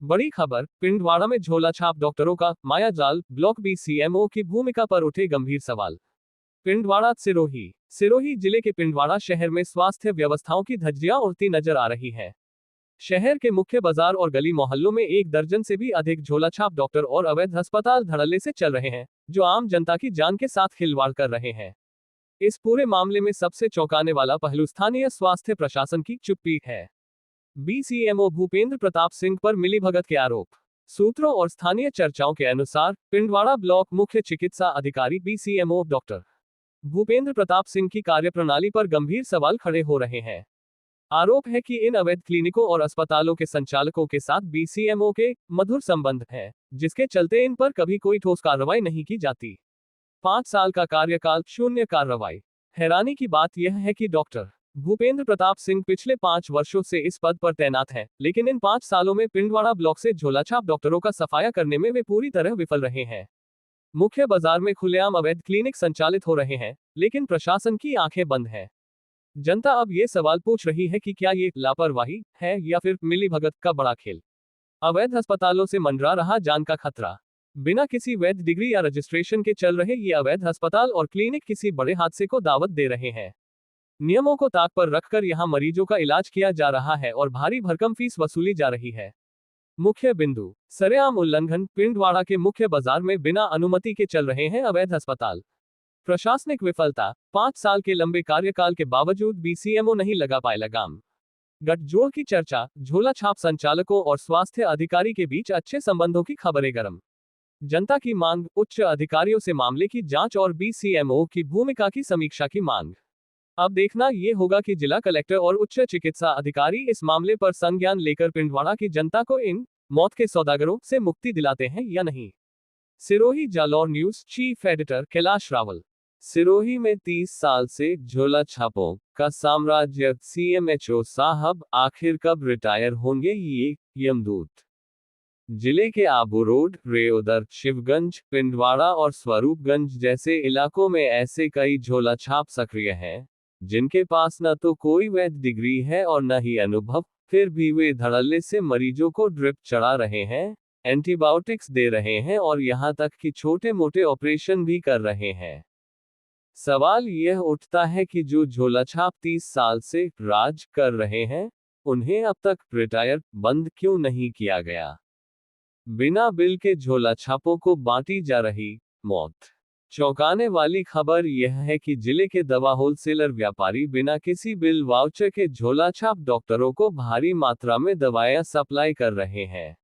बड़ी खबर, पिंडवाड़ा में झोलाछाप डॉक्टरों का मायाजाल, ब्लॉक बीसीएमओ की भूमिका पर उठे गंभीर सवाल। पिंडवाड़ा सिरोही सिरोही जिले के पिंडवाड़ा शहर में स्वास्थ्य व्यवस्थाओं की धज्जियां उड़ती नजर आ रही हैं। शहर के मुख्य बाजार और गली मोहल्लों में एक दर्जन से भी अधिक झोलाछाप डॉक्टर और अवैध अस्पताल धड़ल्ले से चल रहे हैं, जो आम जनता की जान के साथ खिलवाड़ कर रहे हैं। इस पूरे मामले में सबसे चौंकाने वाला पहलू स्थानीय स्वास्थ्य प्रशासन की चुप्पी है। बीसीएमओ भूपेंद्र प्रताप सिंह पर मिलीभगत के आरोप। सूत्रों और स्थानीय चर्चाओं के अनुसार पिंडवाड़ा ब्लॉक मुख्य चिकित्सा अधिकारी बीसीएमओ डॉक्टर भूपेंद्र प्रताप सिंह की कार्यप्रणाली पर गंभीर सवाल खड़े हो रहे हैं। आरोप है कि इन अवैध क्लिनिकों और अस्पतालों के संचालकों के साथ बीसीएमओ के मधुर संबंध हैं, जिसके चलते इन पर कभी कोई ठोस कार्रवाई नहीं की जाती। 5 साल का कार्यकाल, शून्य कार्रवाई। हैरानी की बात यह है कि डॉक्टर भूपेंद्र प्रताप सिंह पिछले 5 वर्षों से इस पद पर तैनात हैं, लेकिन इन 5 सालों में पिंडवाड़ा ब्लॉक से झोलाछाप डॉक्टरों का सफाया करने में वे पूरी तरह विफल रहे हैं। मुख्य बाजार में खुलेआम अवैध क्लिनिक संचालित हो रहे हैं, लेकिन प्रशासन की आंखें बंद हैं। जनता अब ये सवाल पूछ रही है कि क्या ये लापरवाही है या फिर मिलीभगत का बड़ा खेल। अवैध अस्पतालों से मंडरा रहा जान का खतरा। बिना किसी वैध डिग्री या रजिस्ट्रेशन के चल रहे ये अवैध अस्पताल और क्लिनिक किसी बड़े हादसे को दावत दे रहे हैं। नियमों को ताक पर रखकर यहां मरीजों का इलाज किया जा रहा है और भारी भरकम फीस वसूली जा रही है। मुख्य बिंदु, सरेआम उल्लंघन। पिंडवाड़ा के मुख्य बाजार में बिना अनुमति के चल रहे हैं अवैध अस्पताल। प्रशासनिक विफलता। 5 साल के लंबे कार्यकाल के बावजूद बीसीएमओ नहीं लगा पाए लगाम। गठजोड़ की चर्चा। झोलाछाप संचालकों और स्वास्थ्य अधिकारी के बीच अच्छे संबंधों की खबरें गर्म। जनता की मांग, उच्च अधिकारियों से मामले की जांच और बीसीएमओ की भूमिका की समीक्षा की मांग। अब देखना ये होगा कि जिला कलेक्टर और उच्च चिकित्सा अधिकारी इस मामले पर संज्ञान लेकर पिंडवाड़ा की जनता को इन मौत के सौदागरों से मुक्ति दिलाते हैं या नहीं। Sirohi Jalore news chief editor Kailash Rawal. Sirohi में 30 साल से झोलाछापों का साम्राज्य। सीएमएचओ साहब आखिर कब रिटायर होंगे ये यमदूत। जिले के आबू रोड, रेओदर, शिवगंज, पिंडवाड़ा और स्वरूपगंज जैसे इलाकों में ऐसे कई झोलाछाप सक्रिय हैं, जिनके पास न तो कोई वैध डिग्री है और न ही अनुभव, फिर भी वे धड़ल्ले से मरीजों को ड्रिप चढ़ा रहे हैं, एंटीबायोटिक्स दे रहे हैं और यहां तक कि छोटे मोटे ऑपरेशन भी कर रहे हैं। सवाल यह उठता है कि जो झोलाछाप 30 साल से राज कर रहे हैं, उन्हें अब तक रिटायर बंद क्यों नहीं किया गया। बिना बिल के झोलाछापों को बांटी जा रही मौत। चौंकाने वाली खबर यह है कि जिले के दवा होलसेलर व्यापारी बिना किसी बिल वाउचर के झोलाछाप डॉक्टरों को भारी मात्रा में दवाएं सप्लाई कर रहे हैं।